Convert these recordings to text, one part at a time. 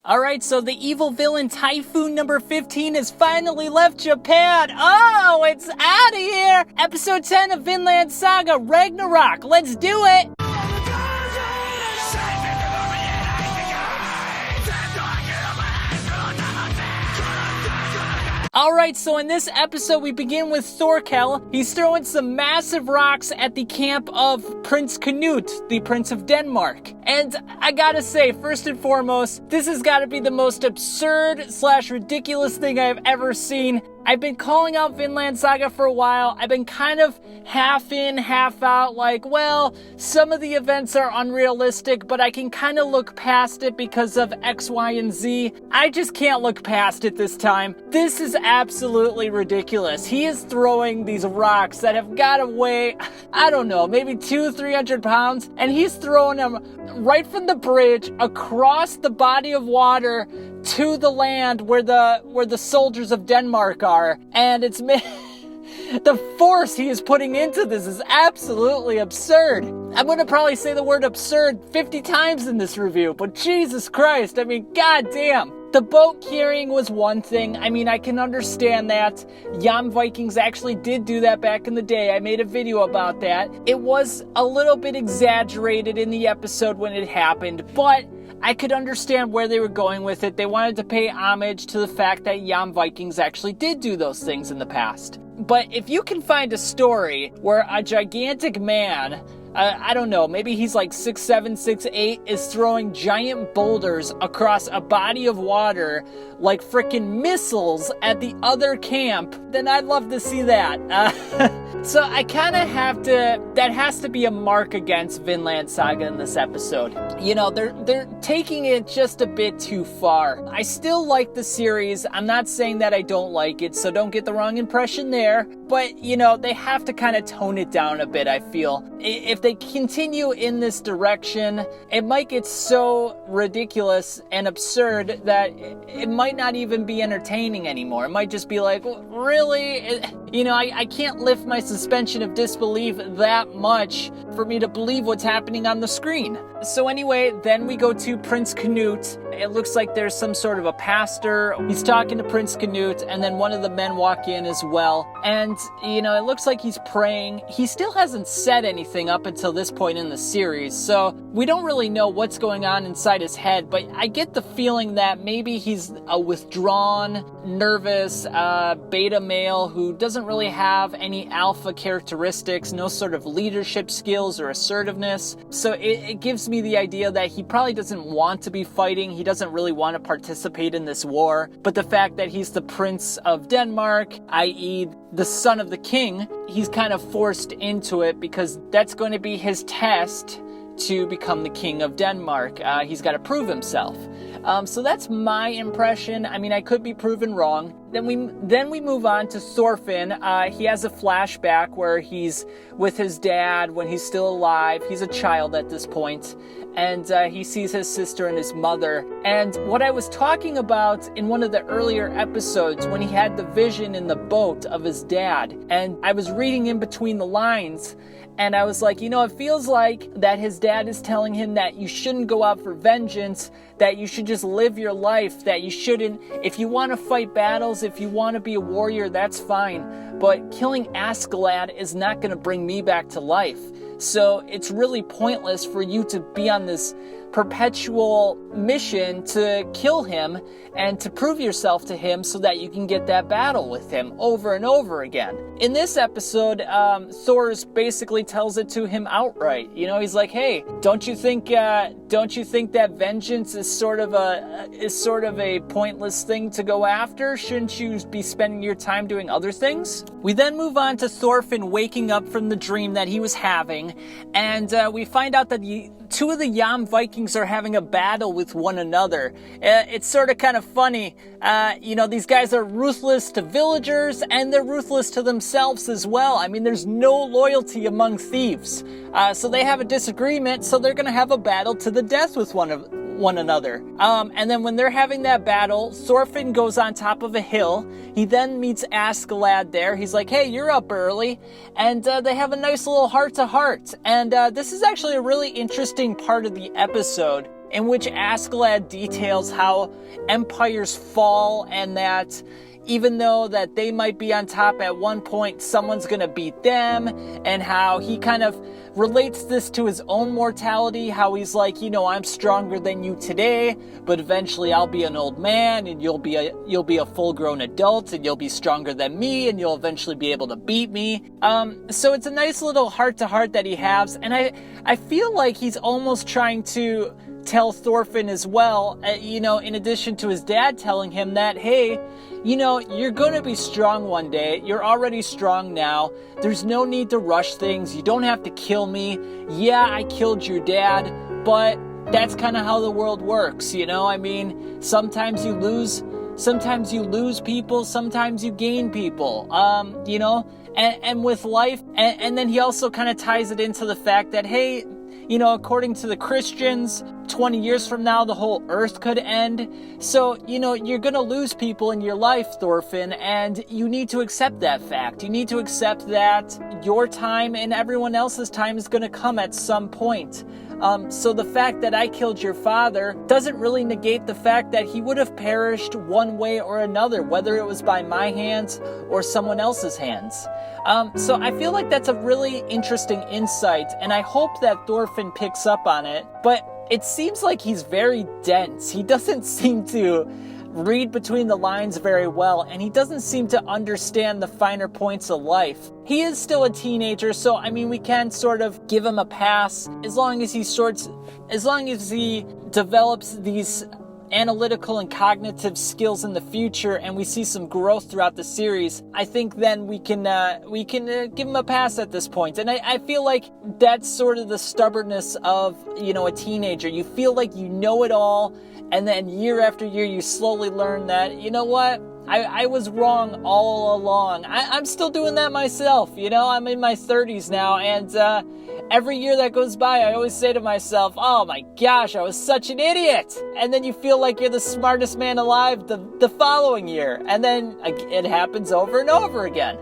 Alright, so the evil villain Typhoon number 15 has finally left Japan. Oh, it's out of here! Episode 10 of Vinland Saga, Ragnarok. Let's do it! Alright, so in this episode we begin with Thorkel. He's throwing some massive rocks at the camp of Prince Canute, the Prince of Denmark. And I gotta say, first and foremost, this has gotta be the most absurd / ridiculous thing I've ever seen. I've been calling out Vinland Saga for a while. I've been kind of half in, half out, like, well, some of the events are unrealistic, but I can kind of look past it because of X, Y, and Z. I just can't look past it this time. This is absolutely ridiculous. He is throwing these rocks that have got to weigh, I don't know, maybe 200-300 pounds, and he's throwing them right from the bridge across the body of water to the land where the soldiers of Denmark are, and it's the force he is putting into this is absolutely absurd. I'm going to probably say the word absurd 50 times in this review, but Jesus Christ, I mean, goddamn. The boat carrying was one thing. I mean, I can understand that. Jan Vikings actually did do that back in the day. I made a video about that. It was a little bit exaggerated in the episode when it happened, but I could understand where they were going with it. They wanted to pay homage to the fact that Jan Vikings actually did do those things in the past. But if you can find a story where a gigantic man, I don't know, maybe he's like 6'7", 6'8", is throwing giant boulders across a body of water like frickin' missiles at the other camp, then I'd love to see that. So I kind of have to, that has to be a mark against Vinland Saga in this episode. You know, they're taking it just a bit too far. I still like the series. I'm not saying that I don't like it, so don't get the wrong impression there. But, you know, they have to kind of tone it down a bit, I feel. If they continue in this direction, it might get so ridiculous and absurd that it might not even be entertaining anymore. It might just be like, really? You know, I can't lift my suspension of disbelief that much for me to believe what's happening on the screen. So anyway, then we go to Prince Canute. It looks like there's some sort of a pastor. He's talking to Prince Canute, and then one of the men walk in as well. And, you know, it looks like he's praying. He still hasn't said anything up until this point in the series, so we don't really know what's going on inside his head, but I get the feeling that maybe he's a withdrawn, nervous, beta male who doesn't really have any alpha characteristics, no sort of leadership skills or assertiveness. So it gives me the idea that he probably doesn't want to be fighting. He doesn't really want to participate in this war. But the fact that he's the Prince of Denmark, i.e. the son of the king, he's kind of forced into it because that's going to be his test to become the king of Denmark. He's got to prove himself. So that's my impression. I mean, I could be proven wrong. Then we move on to Thorfinn. He has a flashback where he's with his dad when he's still alive. He's a child at this point. And he sees his sister and his mother. And what I was talking about in one of the earlier episodes when he had the vision in the boat of his dad, and I was reading in between the lines, and I was like, you know, it feels like that his dad is telling him that you shouldn't go out for vengeance, that you should just live your life, that you shouldn't, if you want to fight battles, if you want to be a warrior, that's fine. But killing Askeladd is not going to bring me back to life. So it's really pointless for you to be on this perpetual mission to kill him and to prove yourself to him so that you can get that battle with him over and over again. In this episode, Thor basically tells it to him outright. You know, he's like, "Hey, don't you think that vengeance is sort of a pointless thing to go after? Shouldn't you be spending your time doing other things?" We then move on to Thorfinn waking up from the dream that he was having, and we find out that two of the Jan Vikings are having a battle with one another. It's sort of kind of funny. You know, these guys are ruthless to villagers and they're ruthless to themselves as well. I mean, there's no loyalty among thieves. So they have a disagreement, so they're going to have a battle to the death with one another. And then when they're having that battle, Thorfinn goes on top of a hill. He then meets Askeladd there. He's like, "Hey, you're up early." And they have a nice little heart-to-heart. And this is actually a really interesting part of the episode in which Askeladd details how empires fall and that even though that they might be on top at one point, someone's gonna beat them, and how he kind of relates this to his own mortality, how he's like, I'm stronger than you today, but eventually I'll be an old man, and you'll be a full-grown adult, and you'll be stronger than me, and you'll eventually be able to beat me. So it's a nice little heart-to-heart that he has, and I feel like he's almost trying to tell Thorfinn as well, in addition to his dad telling him that, hey, you're going to be strong one day. You're already strong now. There's no need to rush things. You don't have to kill me. Yeah, I killed your dad, but that's kind of how the world works, sometimes you lose people, sometimes you gain people, and with life, and then he also kind of ties it into the fact that, hey, according to the Christians, 20 years from now, the whole earth could end. So, you're going to lose people in your life, Thorfinn, and you need to accept that fact. You need to accept that your time and everyone else's time is going to come at some point. So the fact that I killed your father doesn't really negate the fact that he would have perished one way or another, whether it was by my hands or someone else's hands. So I feel like that's a really interesting insight, and I hope that Thorfinn picks up on it. But it seems like he's very dense. He doesn't seem to read between the lines very well, and he doesn't seem to understand the finer points of life. He is still a teenager, so we can sort of give him a pass as long as he develops these analytical and cognitive skills in the future, and we see some growth throughout the series. I think then we can give him a pass at this point. And I feel like that's sort of the stubbornness of a teenager. You feel like you know it all, and then year after year you slowly learn that what, I was wrong all along. I'm still doing that myself. I'm in my 30s now, and every year that goes by, I always say to myself, oh my gosh, I was such an idiot. And then you feel like you're the smartest man alive the following year. And then it happens over and over again.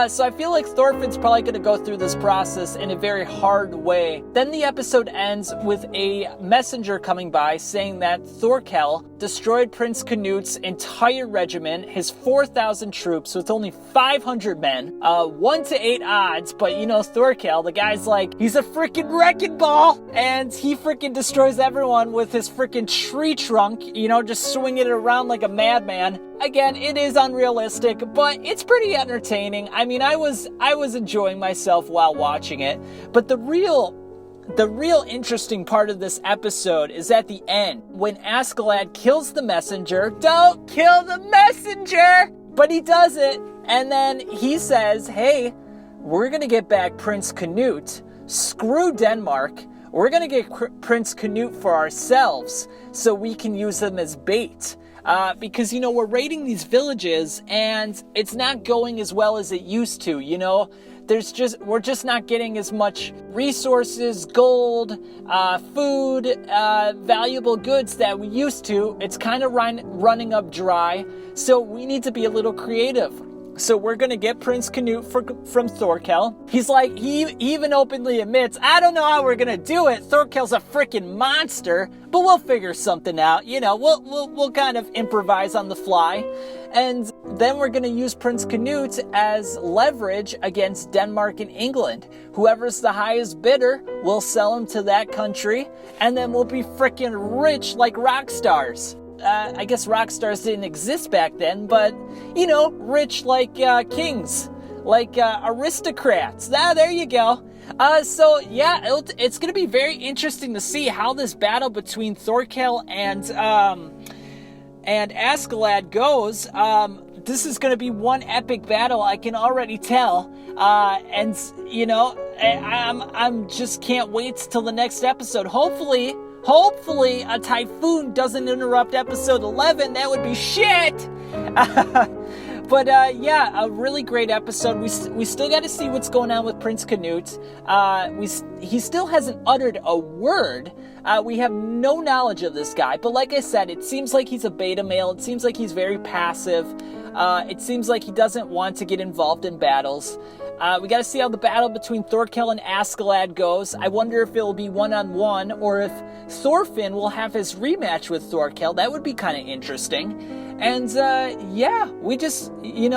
So I feel like Thorfinn's probably going to go through this process in a very hard way. Then the episode ends with a messenger coming by saying that Thorkel destroyed Prince Canute's entire regiment, his 4,000 troops with only 500 men, 1-8 odds, but Thorkel, the guy's like, he's a freaking wrecking ball, and he freaking destroys everyone with his freaking tree trunk, just swinging it around like a madman. Again, it is unrealistic, but it's pretty entertaining. I was enjoying myself while watching it, but the real interesting part of this episode is at the end, when Askeladd kills the messenger. Don't kill the messenger! But he does it, and then he says, hey, we're gonna get back Prince Canute. Screw Denmark. We're gonna get Prince Canute for ourselves, so we can use them as bait. Because, we're raiding these villages, and it's not going as well as it used to, we're just not getting as much resources, gold, food, valuable goods that we used to. It's kind of running up dry, so we need to be a little creative. So we're going to get Prince Canute from Thorkel. He's like, he even openly admits, I don't know how we're going to do it. Thorkel's a freaking monster, but we'll figure something out. We'll kind of improvise on the fly. And then we're going to use Prince Canute as leverage against Denmark and England. Whoever's the highest bidder, we'll sell him to that country, and then we'll be freaking rich like rock stars. I guess rock stars didn't exist back then, but, rich like kings, like aristocrats. There you go. So, yeah, it's going to be very interesting to see how this battle between Thorkel and Askeladd goes. This is going to be one epic battle, I can already tell. And, I'm just can't wait till the next episode. Hopefully a typhoon doesn't interrupt episode 11. That would be shit. But a really great episode. We still got to see what's going on with Prince Canute. He still hasn't uttered a word. We have no knowledge of this guy. But like I said, it seems like he's a beta male. It seems like he's very passive. It seems like he doesn't want to get involved in battles. We got to see how the battle between Thorkel and Askeladd goes. I wonder if it'll be one-on-one or if Thorfinn will have his rematch with Thorkel. That would be kind of interesting. And, yeah, we just, we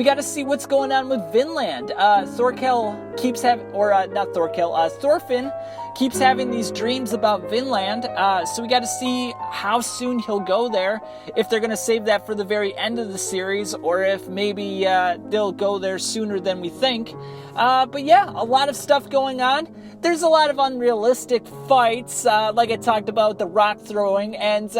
got to see what's going on with Vinland. Thorkel keeps having, Thorfinn keeps having these dreams about Vinland, so we got to see how soon he'll go there, if they're going to save that for the very end of the series, or if maybe they'll go there sooner than we think. But yeah, a lot of stuff going on. There's a lot of unrealistic fights, like I talked about, the rock throwing, and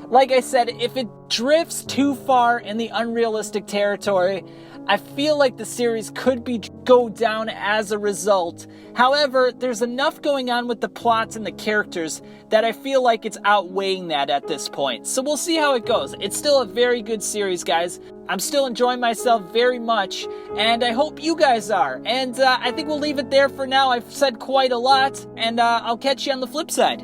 like I said, if it drifts too far in the unrealistic territory, I feel like the series could go down as a result. However, there's enough going on with the plots and the characters that I feel like it's outweighing that at this point. So we'll see how it goes. It's still a very good series, guys. I'm still enjoying myself very much, and I hope you guys are. And I think we'll leave it there for now. I've said quite a lot, and I'll catch you on the flip side.